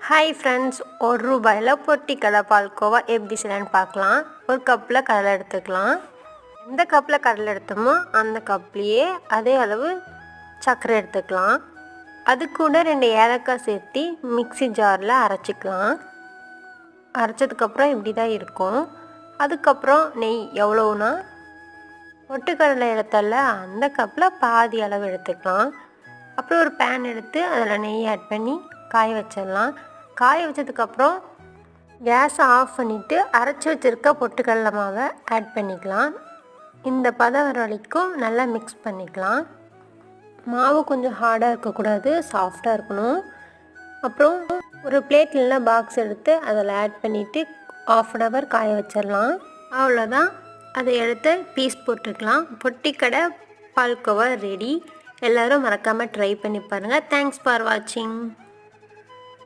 Hi friends, ₹1 பொட்டிக்கடலை palkova எப்படி செய்யலான்னு பார்க்கலாம். ஒரு கப்பில் கடலை எடுத்துக்கலாம். எந்த கப்பில் கடலை எடுத்தோமோ அந்த கப்லேயே அதே அளவு சர்க்கரை எடுத்துக்கலாம். அது கூட 2 ஏலக்காய் சேர்த்து மிக்ஸி ஜாரில் அரைச்சிக்கலாம். அரைச்சதுக்கப்புறம் இப்படி தான் இருக்கும். அதுக்கப்புறம் நெய் எவ்வளோனா பொட்டுக்கடலை எடுத்தல அந்த கப்பில் பாதி அளவு எடுத்துக்கலாம். அப்புறம் ஒரு பேன் எடுத்து அதில் நெய் ஆட் பண்ணி காய வச்சிடலாம். காய வச்சதுக்கப்புறம் கேஸை ஆஃப் பண்ணிவிட்டு அரைச்சி வச்சுருக்க பொட்டுக்கடலை மாவை ஆட் பண்ணிக்கலாம். இந்த பதம் வர வரைக்கும் நல்லா மிக்ஸ் பண்ணிக்கலாம். மாவு கொஞ்சம் ஹார்டாக இருக்கக்கூடாது, சாஃப்டாக இருக்கணும். அப்புறம் ஒரு பிளேட் இல்லைனா பாக்ஸ் எடுத்து அதில் ஆட் பண்ணிவிட்டு 1/2 hour காய வச்சிடலாம். அவ்வளோதான், அதை எடுத்து பீஸ் போட்டுக்கலாம். பொட்டிக்கடை பால்கோவா ரெடி. எல்லோரும் மறக்காமல் ட்ரை பண்ணி பாருங்கள். தேங்க்ஸ் ஃபார் வாட்சிங்.